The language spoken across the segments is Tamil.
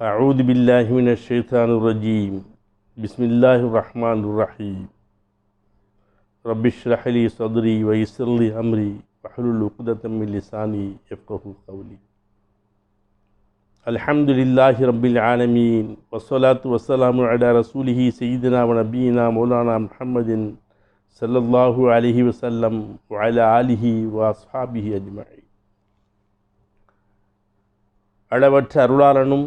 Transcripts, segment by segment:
أعوذ بالله من الشيطان الرجيم بسم الله الرحمن الرحيم رب اشرح لي صدري ويسر لي أمري واحلل عقدة من لساني يفقهوا قولي الحمد لله رب العالمين والصلاة والسلام على رسوله سيدنا ونبينا مولانا محمد صلى الله عليه وسلم وعلى آله وأصحابه أجمعين அளவற்ற அருளாளனும்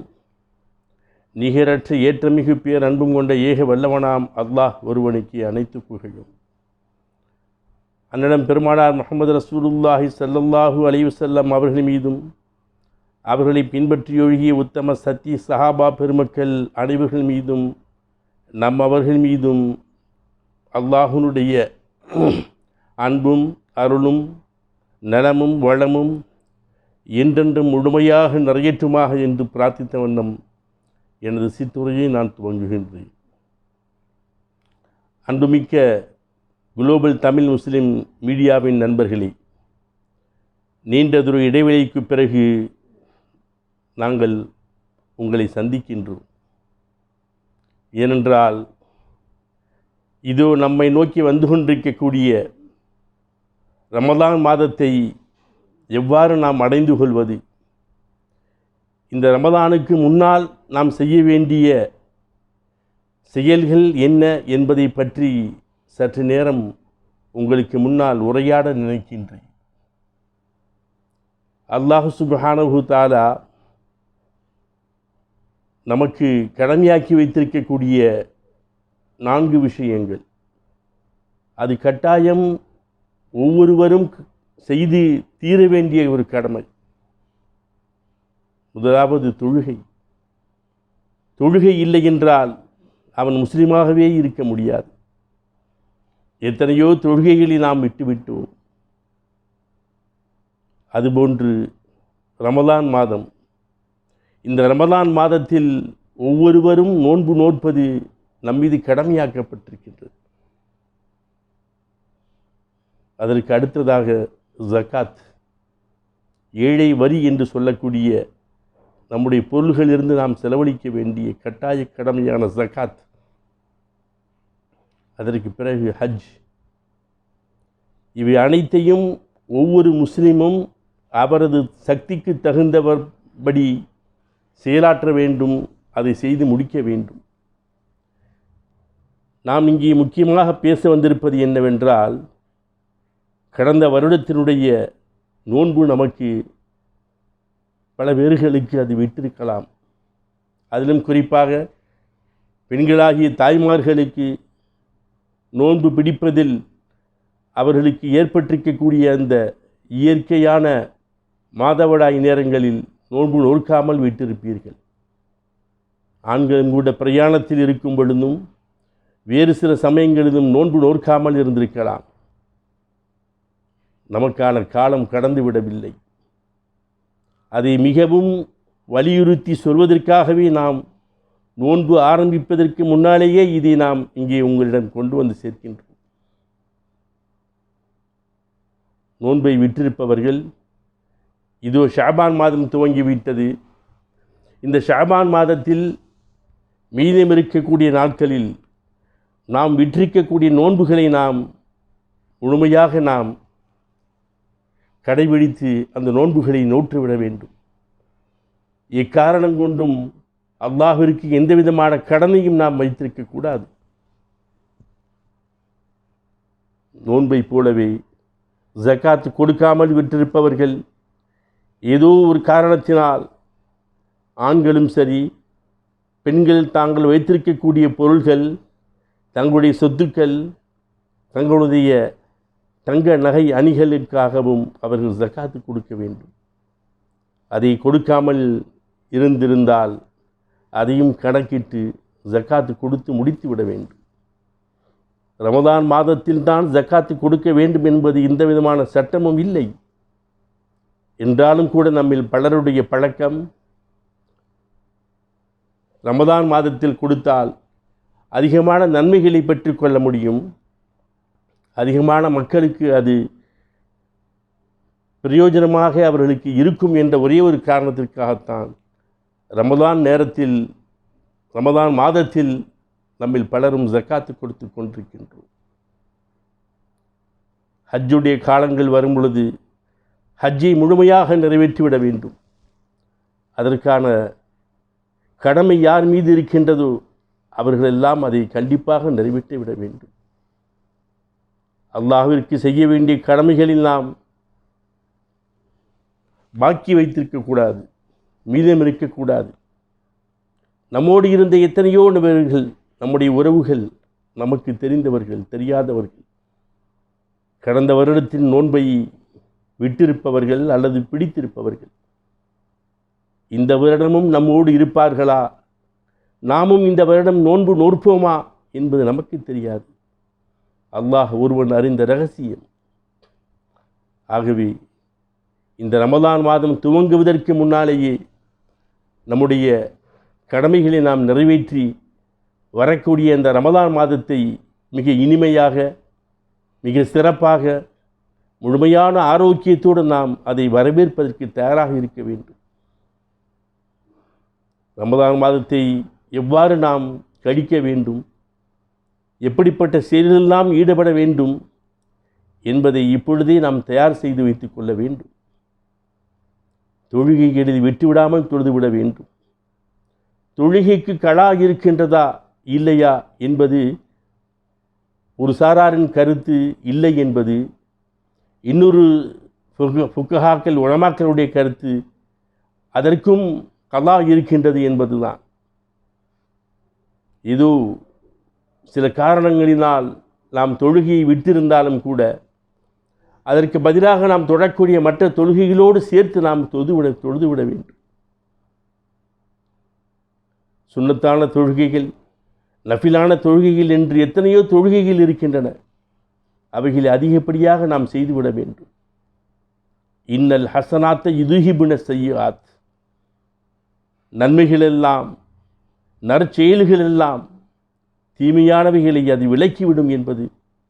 நிகரற்ற ஏற்றமிகு பேர் அன்பும் கொண்ட ஏக வல்லவனாம் அல்லாஹ் ஒருவனுக்கு அனைத்து புகழும். அன்னிடம் பெருமானார் முஹம்மது ரசூலுல்லாஹி ஸல்லல்லாஹு அலைஹி வஸல்லம் அவர்கள் மீதும் அவர்களை பின்பற்றியொழுகிய உத்தம சத்திய சஹாபா பெருமக்கள் அனைவர்கள் மீதும் அவர்கள் மீதும் அல்லாஹ்வுடைய அன்பும் அருளும் நலமும் வளமும் என்றென்றும் முழுமையாக நிறைவேற்றுமாக என்று பிரார்த்தித்த வண்ணம் எனது சிற்றுரையை நான் துவங்குகின்றேன். அன்புமிக்க குளோபல் தமிழ் முஸ்லிம் மீடியாவின் நண்பர்களே, நீண்டதொரு இடைவெளிக்கு பிறகு நாங்கள் உங்களை சந்திக்கின்றோம். ஏனென்றால் இதோ நம்மை நோக்கி வந்து கொண்டிருக்கக்கூடிய ரமலான் மாதத்தை எவ்வாறு நாம் அடைந்து கொள்வது, இந்த ரமலானுக்கு முன்னால் நாம் செய்ய வேண்டிய செயல்கள் என்ன என்பதை பற்றி சற்று நேரம் உங்களுக்கு முன்னால் உரையாட நினைக்கின்றேன். அல்லாஹ் சுப்ஹானஹு தஆலா நமக்கு கடமையாக்கி வைத்திருக்கக்கூடிய 4 விஷயங்கள், அது கட்டாயம் ஒவ்வொருவரும் செய்து தீர வேண்டிய ஒரு கடமை. முதலாவது தொழுகை. தொழுகை இல்லை என்றால் அவன் முஸ்லீமாகவே இருக்க முடியாது. எத்தனையோ தொழுகைகளை நாம் விட்டுவிட்டோம். அதுபோன்று ரமலான் மாதம், இந்த ரமலான் மாதத்தில் ஒவ்வொருவரும் நோன்பு நோற்பது நம்மீது கடமையாக்கப்பட்டிருக்கின்றது. அதற்கு அடுத்ததாக ஜகாத், ஏழை வரி என்று சொல்லக்கூடிய நம்முடைய பொருள்களிலிருந்து நாம் செலவழிக்க வேண்டிய கட்டாய கடமையான ஜகாத். அதற்கு பிறகு ஹஜ். இவை அனைத்தையும் ஒவ்வொரு முஸ்லிமும் அவரது சக்திக்கு தகுந்தபடி செயலாற்ற வேண்டும், அதை செய்து முடிக்க வேண்டும். நாம் இங்கே முக்கியமாக பேச வந்திருப்பது என்னவென்றால், கடந்த வருடத்தினுடைய நோன்பு நமக்கு பல பேர்களுக்கு அது விட்டிருக்கலாம். அதிலும் குறிப்பாக பெண்களாகிய தாய்மார்களுக்கு நோன்பு பிடிப்பதில் அவர்களுக்கு ஏற்பட்டிருக்கக்கூடிய அந்த இயற்கையான மாதவிடாய் நேரங்களில் நோன்பு நோக்காமல் விட்டிருப்பீர்கள். ஆண்களும் கூட பிரயாணத்தில் இருக்கும் பொழுதும் வேறு சில சமயங்களிலும் நோன்பு நோக்காமல் இருந்திருக்கலாம். நமக்கான காலம் கடந்து விடவில்லை. அதை மிகவும் வலியுறுத்தி சொல்வதற்காகவே நாம் நோன்பு ஆரம்பிப்பதற்கு முன்னாலேயே இதை நாம் இங்கே உங்களிடம் கொண்டு வந்து சேர்க்கின்றோம். நோன்பை விட்டிருப்பவர்கள், இதோ ஷாபான் மாதம் துவங்கிவிட்டது. இந்த ஷாபான் மாதத்தில் மீதம் இருக்கக்கூடிய நாட்களில் நாம் விட்டிருக்கக்கூடிய நோன்புகளை நாம் முழுமையாக நாம் கடைபிடித்து அந்த நோன்புகளை நோற்றுவிட வேண்டும். எக்காரணம் கொண்டும் அல்லாஹ்விற்கு எந்த விதமான கடனையும் நாம் வைத்திருக்கக்கூடாது. நோன்பை போலவே ஜகாத் கொடுக்காமல் விட்டிருப்பவர்கள், ஏதோ ஒரு காரணத்தினால் ஆண்களும் சரி பெண்கள் தாங்கள் வைத்திருக்கக்கூடிய பொருள்கள், தங்களுடைய சொத்துக்கள், தங்களுடைய தங்க நகை அணிகளுக்காகவும் அவர்கள் ஜகாத்து கொடுக்க வேண்டும். அதை கொடுக்காமல் இருந்திருந்தால் அதையும் கணக்கிட்டு ஜகாத்து கொடுத்து முடித்து விட வேண்டும். ரமதான் மாதத்தில் தான் ஜகாத்து கொடுக்க வேண்டும் என்பது எந்த விதமான சட்டமும் இல்லை. என்றாலும் கூட நம்மில் பலருடைய பழக்கம், ரமதான் மாதத்தில் கொடுத்தால் அதிகமான நன்மைகளை பெற்றுக்கொள்ள முடியும், அதிகமான மக்களுக்கு அது பிரயோஜனமாக அவர்களுக்கு இருக்கும் என்ற ஒரே ஒரு காரணத்திற்காகத்தான் ரமதான் நேரத்தில், ரமதான் மாதத்தில் நம்மில் பலரும் ஜக்காத்து கொடுத்து கொண்டிருக்கின்றோம். ஹஜ்ஜுடைய காலங்கள் வரும் பொழுது ஹஜ்ஜை முழுமையாக நிறைவேற்றிவிட வேண்டும். அதற்கான கடமை யார் மீது இருக்கின்றதோ அவர்களெல்லாம் அதை கண்டிப்பாக நிறைவேற்றிவிட வேண்டும். அல்லாஹ்விற்கு செய்ய வேண்டிய கடமைகளில் நாம் பாக்கி வைத்திருக்கக்கூடாது, மீதம் இருக்கக்கூடாது. நம்மோடு இருந்த எத்தனையோ நபர்கள், நம்முடைய உறவுகள், நமக்கு தெரிந்தவர்கள், தெரியாதவர்கள், கடந்த வருடத்தின் நோன்பை விட்டிருப்பவர்கள் அல்லது பிடித்திருப்பவர்கள் இந்த வருடமும் நம்மோடு இருப்பார்களா, நாமும் இந்த வருடம் நோன்பு நோற்போமா என்பது நமக்கு தெரியாது. அல்லாஹ் ஒருவன் அறிந்த ரகசியம். ஆகவே இந்த ரமதான் மாதம் துவங்குவதற்கு முன்னாலேயே நம்முடைய கடமைகளை நாம் நிறைவேற்றி வரக்கூடிய இந்த ரமதான் மாதத்தை மிக இனிமையாக, மிக சிறப்பாக, முழுமையான ஆரோக்கியத்தோடு நாம் அதை வரவேற்பதற்கு தயாராக இருக்க வேண்டும். ரமதான் மாதத்தை எவ்வாறு நாம் கழிக்க வேண்டும், எப்படிப்பட்ட செயல்களில் நாம் ஈடுபட வேண்டும் என்பதை இப்பொழுதே நாம் தயார் செய்து வைத்துக் கொள்ள வேண்டும். தொழுகைகளில் விட்டுவிடாமல் தொழுதுவிட வேண்டும். தொழுகைக்கு கலா இருக்கின்றதா இல்லையா என்பது ஒரு சாராரின் கருத்து இல்லை என்பது, இன்னொரு ஃபுக்கஹாக்கள் உலமாக்களுடைய கருத்து அதற்கும் கலா இருக்கின்றது என்பதுதான். இது சில காரணங்களினால் நாம் தொழுகையை விட்டிருந்தாலும் கூட அதற்கு பதிலாக நாம் தொழக்கூடிய மற்ற தொழுகைகளோடு சேர்த்து நாம் தொழுதுவிட வேண்டும். சுன்னத்தான தொழுகைகள், நஃபிலான தொழுகைகள் என்று எத்தனையோ தொழுகைகள் இருக்கின்றன. அவைகளை அதிகப்படியாக நாம் செய்துவிட வேண்டும். இன்னல் ஹசனாத்த யுதுஹிபுன ஸய்யிஆத், நன்மைகளெல்லாம், நற்செயல்களெல்லாம் தீமையானவைகளை அது விலக்கிவிடும் என்பது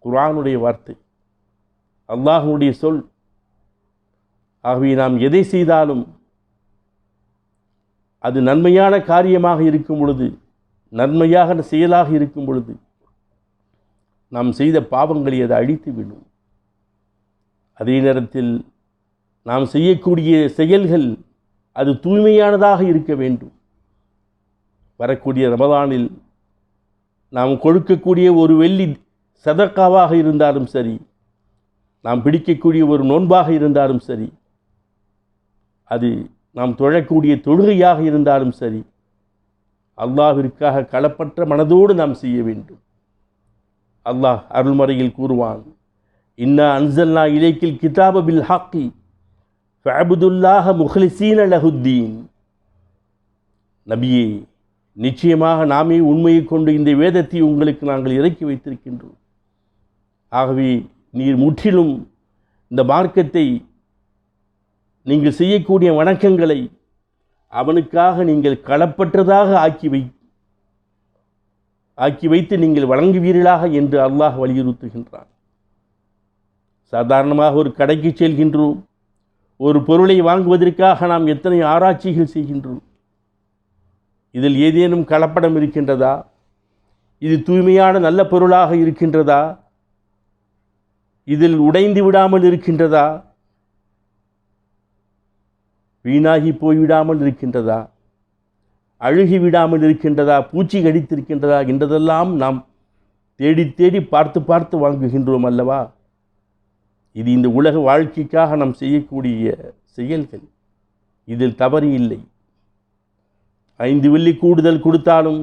குர்ஆனுடைய வார்த்தை, அல்லாஹ்வுடைய சொல். ஆகவே நாம் எதை செய்தாலும் அது நன்மையான காரியமாக இருக்கும் பொழுது, நன்மையாக செயலாக இருக்கும் பொழுது நாம் செய்த பாவங்களை அது அழித்துவிடும். அதே நேரத்தில் நாம் செய்யக்கூடிய செயல்கள் அது தூய்மையானதாக இருக்க வேண்டும். வரக்கூடிய ரமதானில் நாம் கொடுக்கக்கூடிய ஒரு வெள்ளி சதக்காவாக இருந்தாலும் சரி, நாம் பிடிக்கக்கூடிய ஒரு நோன்பாக இருந்தாலும் சரி, அது நாம் தொழக்கூடிய தொழுகையாக இருந்தாலும் சரி, அல்லாஹ்விற்காக களப்பற்ற மனதோடு நாம் செய்ய வேண்டும். அல்லாஹ் அருள்மறையில் கூறுவான், இன்னா அன்சல்னா இலைக்கில் கிதாப பில் ஹக்கி ஃபஅபுதுல்லாஹ முஹ்லிஸீன லஹுத்தீன். நபியே, நிச்சயமாக நாமே உண்மையை கொண்டு இந்த வேதத்தை உங்களுக்கு நாங்கள் இறக்கி வைத்திருக்கின்றோம். ஆகவே நீர் முற்றிலும் இந்த மார்க்கத்தை, நீங்கள் செய்யக்கூடிய வணக்கங்களை அவனுக்காக நீங்கள் களப்பற்றதாக ஆக்கி வைத்து நீங்கள் வழங்குவீர்களாக என்று அல்லாஹ் வலியுறுத்துகின்றான். சாதாரணமாக ஒரு கடைக்கு செல்கின்றோம், ஒரு பொருளை வாங்குவதற்காக நாம் எத்தனை ஆராய்ச்சிகள் செய்கின்றோம். இதில் ஏதேனும் கலப்படம் இருக்கின்றதா, இது தூய்மையான நல்ல பொருளாக இருக்கின்றதா, இதில் உடைந்து விடாமல் இருக்கின்றதா, வீணாகி போய்விடாமல் இருக்கின்றதா, அழுகி விடாமல் இருக்கின்றதா, பூச்சி கடித்திருக்கின்றதா என்றதெல்லாம் நாம் தேடி தேடி பார்த்து பார்த்து வாங்குகின்றோம் அல்லவா. இது இந்த உலக வாழ்க்கைக்காக நாம் செய்யக்கூடிய செயல்கள். இதில் தவறு இல்லை. 5 வெள்ளி கூடுதல் கொடுத்தாலும்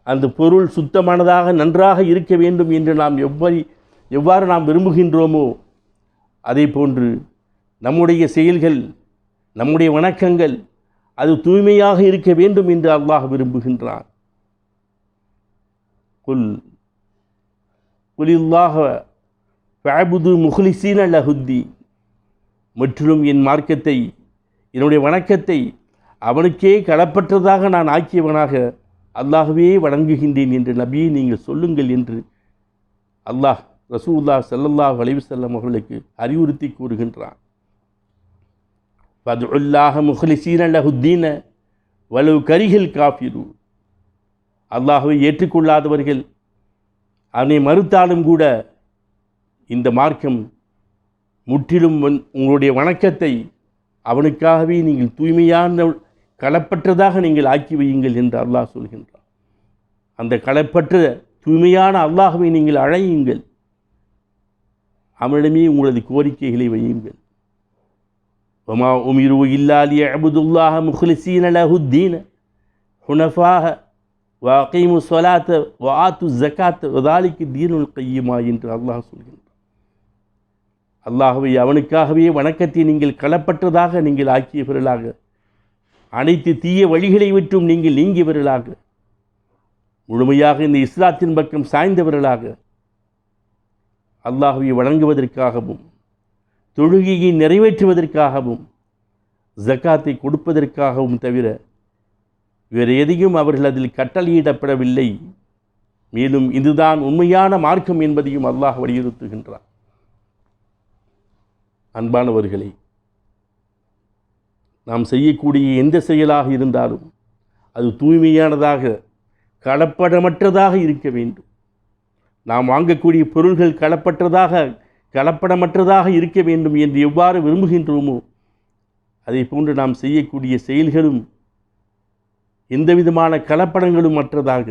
அந்த பொருள் சுத்தமானதாக நன்றாக இருக்க வேண்டும் என்று நாம் எவ்வாறு நாம் விரும்புகின்றோமோ அதே போன்று நம்முடைய செயல்கள், நம்முடைய வணக்கங்கள் அது தூய்மையாக இருக்க வேண்டும் என்று அல்லாஹ் விரும்புகின்றான். குலில்லாஹ ஃபஅபுது முஹ்லிஸீன லஹுத்தீன். முற்றிலும் என் மார்க்கத்தை, என்னுடைய வணக்கத்தை அவனுக்கே களப்பற்றதாக நான் ஆக்கியவனாக அல்லாஹ்வே வணங்குகின்றேன் என்று நபியை நீங்கள் சொல்லுங்கள் என்று அல்லாஹ் ரசூலுல்லாஹ் ஸல்லல்லாஹு அலைஹி வஸல்லம் அவர்களுக்கு அறிவுறுத்தி கூறுகின்றான். ஃபதுல்லாஹ முஹ்லிஸீன லஹுத்தீன வலு கரிகள் காஃபிரு, அல்லாஹ்வை ஏற்றுக்கொள்ளாதவர்கள் அவனை மறுத்தாலும் கூட இந்த மார்க்கம் முற்றிலும் உங்களுடைய வணக்கத்தை அவனுக்காகவே நீங்கள் தூய்மையான களப்பற்றதாக நீங்கள் ஆக்கி வையுங்கள் என்று அல்லாஹ் சொல்கின்றான். அந்த களப்பற்ற தூய்மையான அல்லாஹ்வை நீங்கள் அழையுங்கள், அவனிடமே உங்களது கோரிக்கைகளை வையுங்கள். வமா உமிரு இல்லா லியஅ்புதுல்லாஹ முக்லிஸீன லஹுத்தீன ஹுனஃபாஹ வஅகீமு ஸலாத்த வஆத்து ஸகாத்த வதாலிக தீனுல் கய்யிமா என்று அல்லாஹ் சொல்கின்றான். அல்லாஹ்வை அவனுக்காகவே வணக்கத்தை நீங்கள் களப்பற்றதாக நீங்கள் ஆக்கியவர்களாக, அனைத்து தீய வழிகளை விட்டும் நீங்கள் நீங்கியவர்களாக, முழுமையாக இந்த இஸ்லாத்தின் பக்கம் சாய்ந்தவர்களாக, அல்லாஹ்வை வணங்குவதற்காகவும் தொழுகையை நிறைவேற்றுவதற்காகவும் ஜக்காத்தை கொடுப்பதற்காகவும் தவிர வேறு எதையும் அவர்கள் அதில் கட்டளையிடப்படவில்லை. மேலும் இதுதான் உண்மையான மார்க்கம் என்பதையும் அல்லாஹ் வலியுறுத்துகின்றார். அன்பானவர்களே, நாம் செய்யக்கூடிய எந்த செயலாக இருந்தாலும் அது தூய்மையானதாக கலப்படமற்றதாக இருக்க வேண்டும். நாம் வாங்கக்கூடிய பொருள்கள் கலப்படமற்றதாக இருக்க வேண்டும் என்று எவ்வாறு விரும்புகின்றோமோ அதை போன்று நாம் செய்யக்கூடிய செயல்களும் எந்தவிதமான கலப்படங்களும் மற்றதாக,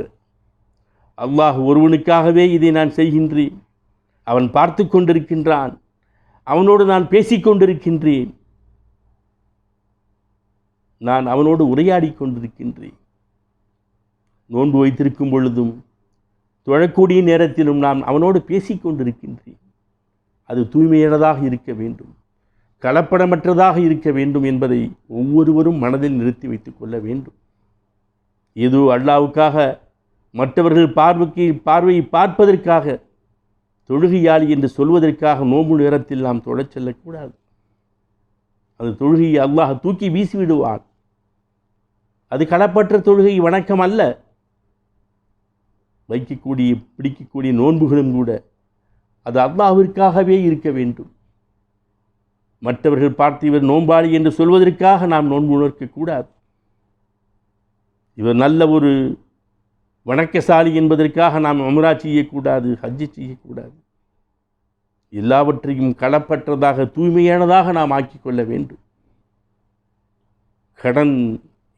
அல்லாஹ் ஒருவனுக்காகவே இதை நான் செய்கின்றேன், அவன் பார்த்து கொண்டிருக்கின்றான், அவனோடு நான் பேசிக்கொண்டிருக்கின்றேன், நான் அவனோடு உரையாடி கொண்டிருக்கின்றேன், நோன்பு வைத்திருக்கும் பொழுதும் தொழக்கூடிய நேரத்திலும் நான் அவனோடு பேசிக்கொண்டிருக்கின்றேன், அது தூய்மையானதாக இருக்க வேண்டும், கலப்படமற்றதாக இருக்க வேண்டும் என்பதை ஒவ்வொருவரும் மனதில் நிறுத்தி வைத்துக் கொள்ள வேண்டும். ஏதோ அல்லாஹ்வுக்காக மற்றவர்கள் பார்வையை பார்ப்பதற்காக தொழுகையாளி என்று சொல்வதற்காக நோன்பு நேரத்தில் நாம் தொழச் செல்லக்கூடாது. அந்த தொழுகையை அல்லாஹ் தூக்கி வீசிவிடுவான். அது களப்பற்ற தொழுகை வணக்கம் அல்ல. பிடிக்கக்கூடிய நோன்புகளும் கூட அது அல்லாஹ்விற்காகவே இருக்க வேண்டும். மற்றவர்கள் பார்த்து இவர் நோன்பாளி என்று சொல்வதற்காக நாம் நோன்பு நோக்கக்கூடாது. இவர் நல்ல ஒரு வணக்கசாலி என்பதற்காக நாம் உம்ரா செய்யக்கூடாது, ஹஜ்ஜி செய்யக்கூடாது. எல்லாவற்றையும் களப்பற்றதாக தூய்மையானதாக நாம் ஆக்கிக்கொள்ள வேண்டும். கடன்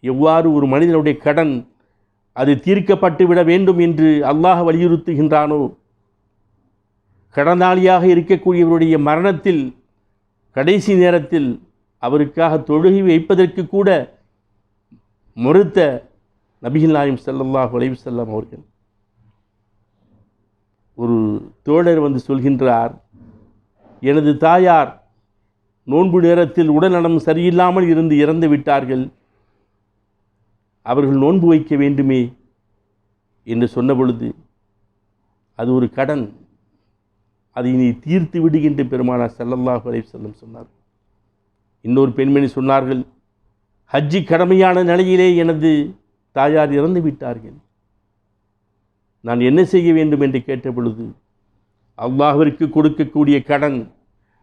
எவ்வாறு ஒரு மனிதனுடைய கடன் அது தீர்க்கப்பட்டு விட வேண்டும் என்று அல்லாஹ் வலியுறுத்துகின்றானோ, கடனாளியாக இருக்கக்கூடியவருடைய மரணத்தில் கடைசி நேரத்தில் அவருக்காக தொழுகை வைப்பதற்கு கூட மறுத்த நபிகள் நாயகம் ஸல்லல்லாஹு அலைஹி வஸல்லம் அவர்கள், ஒரு தோழர் வந்து சொல்கின்றார், எனது தாயார் நோன்பு நேரத்தில் உடல்நலம் சரியில்லாமல் இருந்து இறந்து விட்டார்கள், அவர்கள் நோன்பு வைக்க வேண்டுமே என்று சொன்ன பொழுது, அது ஒரு கடன், அதை நீ தீர்த்து விடு என்று பெருமானார் ஸல்லல்லாஹு அலைஹி வஸல்லம் சொன்னார். இன்னொரு பெண்மணி சொன்னார்கள், ஹஜ்ஜி கடமையான நிலையிலே எனது தாயார் இறந்து விட்டார்கள், நான் என்ன செய்ய வேண்டும் என்று கேட்ட பொழுது, அல்லாஹ்விற்கு கொடுக்கக்கூடிய கடன்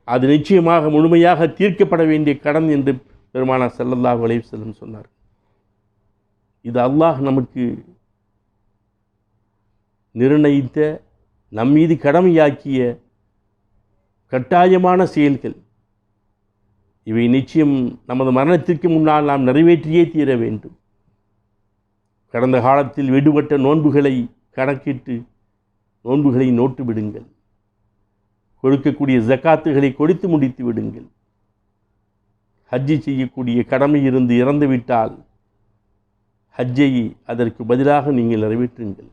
அது நிச்சயமாக முழுமையாக தீர்க்கப்பட வேண்டிய கடன் என்று பெருமானார் ஸல்லல்லாஹு அலைஹி வஸல்லம் சொன்னார். இது அல்லாஹ் நமக்கு நிர்ணயித்த நம்மீது கடமையாக்கிய கட்டாயமான செயல்கள். இவை நிச்சயம் நமது மரணத்திற்கு முன்னால் நாம் நிறைவேற்றியே தீர வேண்டும். கடந்த காலத்தில் விடுபட்ட நோன்புகளை கணக்கிட்டு நோன்புகளை நோட்டு விடுங்கள். கொடுக்கக்கூடிய ஜக்காத்துகளை கொடுத்து முடித்து விடுங்கள். ஹஜ்ஜி செய்யக்கூடிய கடமை இருந்து இறந்துவிட்டால் ஹஜ்ஜை அதற்கு பதிலாக நீங்கள் நிறைவேற்றுங்கள்.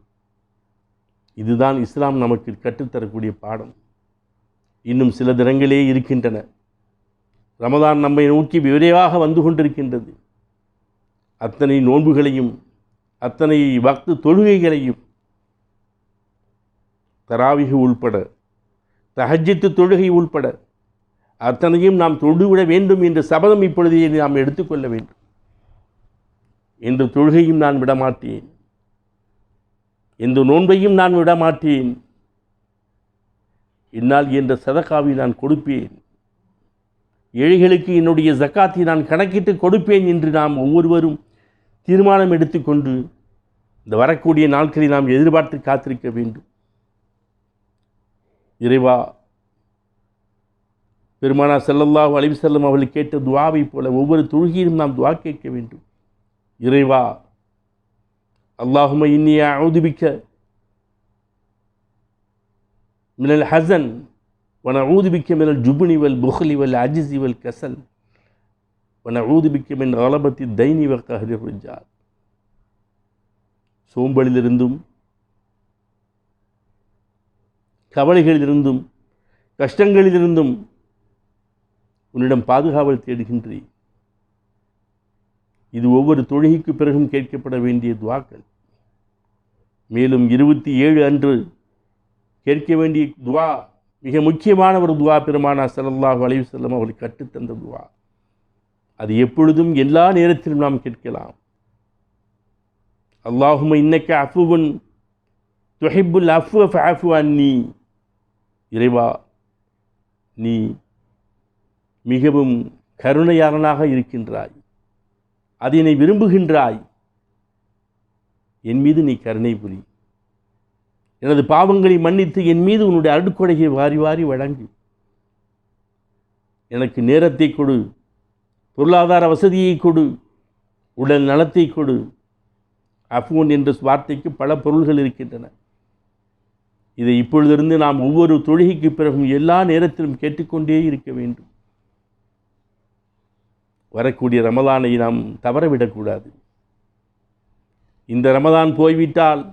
இதுதான் இஸ்லாம் நமக்கு கற்றுத்தரக்கூடிய பாடம். இன்னும் சில தினங்களே இருக்கின்றன. ரமதான் நம்மை நோக்கி விரைவாக வந்து கொண்டிருக்கின்றது. அத்தனை நோன்புகளையும் அத்தனை வக்து தொழுகைகளையும் தராவிஹ் உள்பட தஹஜ்ஜுத் தொழுகை உள்பட அத்தனையும் நாம் தொழுவிட வேண்டும் என்ற சபதம் இப்பொழுதே நாம் எடுத்துக்கொள்ள வேண்டும். எந்த தொழுகையும் நான் விடமாட்டேன், எந்த நோன்பையும் நான் விடமாட்டேன், என்னால் என்ற சதகாவை நான் கொடுப்பேன், ஏழைகளுக்கு என்னுடைய ஜக்காத்தை நான் கணக்கிட்டு கொடுப்பேன் என்று நாம் ஒவ்வொருவரும் தீர்மானம் எடுத்துக்கொண்டு இந்த வரக்கூடிய நாட்களை நாம் எதிர்பார்த்து காத்திருக்க வேண்டும். இறைவா, பெருமானார் ஸல்லல்லாஹு அலைஹி வஸல்லம் அவர்கள் கேட்ட துஆவை போல ஒவ்வொரு தொழுகையிலும் நாம் துஆ கேட்க வேண்டும். இறைவா, அல்லாஹும்ம இன்னி அஊது பிக்க மினல் ஹஸன் வ நஊது பிக்க மினல் ஜுப்னி வல் புக்லி வல் அஜ்ஸி வல் கஸல் வ நஊது பிக்க மின் கலபத்தி தைனி வ கஹ்ரி ரிஜால். சோம்பலிலிருந்தும் கவலைகளிலிருந்தும் கஷ்டங்களிலிருந்தும் உன்னிடம் பாதுகாவல் தேடுகின்றேன். இது ஒவ்வொரு தொழுகைக்கு பிறகும் கேட்கப்பட வேண்டிய துஆக்கள். மேலும் 27 அன்று கேட்க வேண்டிய துஆ, மிக முக்கியமான ஒரு துஆ, பெருமானார் ஸல்லல்லாஹு அலைஹி வஸல்லம் அவர்கள் கற்றுத்தந்த துஆ. அது எப்பொழுதும் எல்லா நேரத்திலும் நாம் கேட்கலாம். அல்லாஹும்ம இன்னக்க அஃபுவுன் துஹிப்புல் அஃப்வ ஃபஅஃபு அன்னி. இறைவா, நீ மிகவும் கருணையாளனாக இருக்கின்றாய், அதை நீ விரும்புகின்றாய், என் மீது நீ கருணை புரி. எனது பாவங்களை மன்னித்து என் மீது உன்னுடைய அருட்கொடையை வாரி வாரி வழங்கு. எனக்கு நேரத்தை கொடு, பொருளாதார வசதியை கொடு, உடல் நலத்தை கொடு. அஃபூன் என்ற வார்த்தைக்கு பல பொருள்கள் இருக்கின்றன. இதை இப்பொழுதிருந்து நாம் ஒவ்வொரு தொழுகைக்கு பிறகும் எல்லா நேரத்திலும் கேட்டுக்கொண்டே இருக்க வேண்டும். வரக்கூடிய ரமலானை நாம் தவறவிடக்கூடாது. இந்த ரமலான் போய்விட்டால்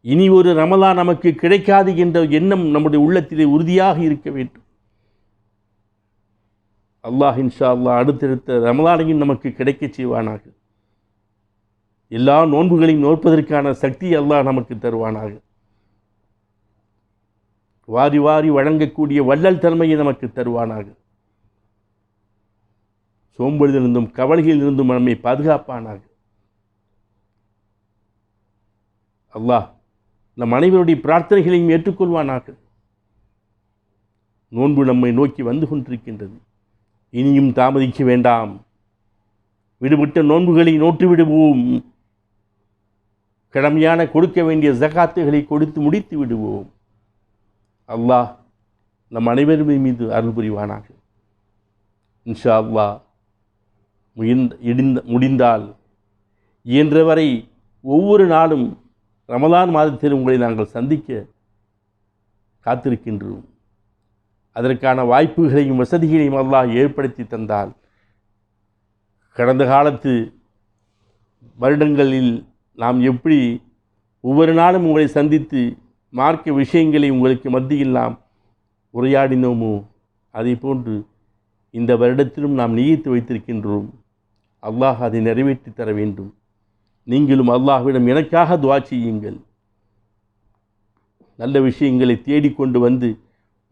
இனி ஒரு ரமலான் நமக்கு கிடைக்காது என்ற எண்ணம் நம்முடைய உள்ளத்திலே உறுதியாக இருக்க வேண்டும். அல்லாஹ் இன்ஷா அல்லாஹ் அடுத்தடுத்த ரமலானையும் நமக்கு கிடைக்கச் செய்வானாக. எல்லா நோன்புகளையும் நோற்பதற்கான சக்தி அல்லாஹ் நமக்கு தருவானாக. வாரி வாரி வழங்கக்கூடிய வள்ளல் தன்மையை நமக்கு தருவானாக. சோம்பலிலிருந்தும் கவலைகளிலிருந்தும் நம்மை பாதுகாப்பானாக. அல்லாஹ் நம் அனைவருடைய பிரார்த்தனைகளையும் ஏற்றுக்கொள்வானாக. நோன்பு நம்மை நோக்கி வந்து கொண்டிருக்கின்றது. இனியும் தாமதிக்க வேண்டாம். விடுபட்ட நோன்புகளை நோற்று விடுவோம். கடமையான கொடுக்க வேண்டிய ஜகாத்துகளை கொடுத்து முடித்து விடுவோம். அல்லாஹ் நம் அனைவருமே மீது அருள் புரிவானாக. இன்ஷா அல்லாஹ் முடிந்தால் இயன்றவரை ஒவ்வொரு நாளும் ரமலான் மாதத்தில் உங்களை நாங்கள் சந்திக்க காத்திருக்கின்றோம். அதற்கான வாய்ப்புகளையும் வசதிகளையும் அல்லாஹ் ஏற்படுத்தி தந்தால் கடந்த காலத்து வருடங்களில் நாம் எப்படி ஒவ்வொரு நாளும் உங்களை சந்தித்து மார்க்க விஷயங்களை உங்களுக்கு மத்தியில் நாம் உரையாடினோமோ அதை போன்று இந்த வருடத்திலும் நாம் நியத்து வைத்திருக்கின்றோம். அல்லாஹ் அதை நிறைவேற்றி தர வேண்டும். நீங்களும் அல்லாஹ்விடம் எனக்காக துஆ செய்யுங்கள். நல்ல விஷயங்களை தேடிக்கொண்டு வந்து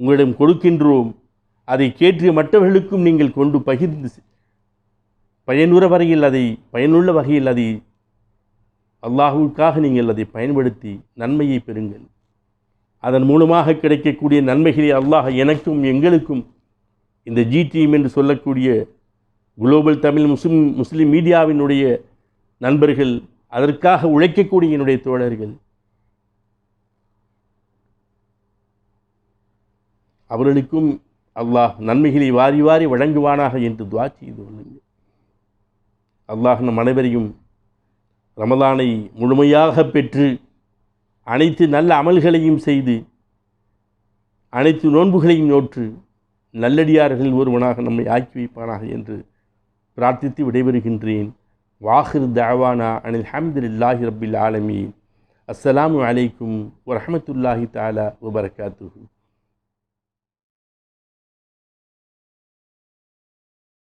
உங்களிடம் கொடுக்கின்றோம். அதை கேட்டு மற்றவர்களுக்கும் நீங்கள் கொண்டு பகிர்ந்து பயனுள்ள வகையில் அதை அல்லாஹ்வுக்காக நீங்கள் அதை பயன்படுத்தி நன்மையை பெறுங்கள். அதன் மூலமாக கிடைக்கக்கூடிய நன்மைகளை அல்லாஹ் எனக்கும் எங்களுக்கும் இந்த ஜிடிஎம் என்று சொல்லக்கூடிய குளோபல் தமிழ் முஸ்லிம் மீடியாவினுடைய நண்பர்கள், அதற்காக உழைக்கக்கூடிய என்னுடைய தோழர்கள், அவர்களுக்கும் அல்லாஹ் நன்மைகளை வாரி வாரி வழங்குவானாக என்று துஆ செய்து கொள்ளுங்கள். அல்லாஹ் நம் அனைவரையும் ரமலானை முழுமையாக பெற்று அனைத்து நல்ல அமல்களையும் செய்து அனைத்து நோன்புகளையும் நோற்று நல்லடியார்கள் ஒருவனாக நம்மை ஆக்கி வைப்பானாக என்று பிரார்த்தித்து விடைபெறுகின்றேன். வாஹிர் தஅவானா அனில் ஹம்துலில்லாஹி ரப்பில் ஆலமீன். அஸ்ஸலாமு அலைக்கும் வரஹ்மத்துல்லாஹி தஆலா வபரகாத்துஹு.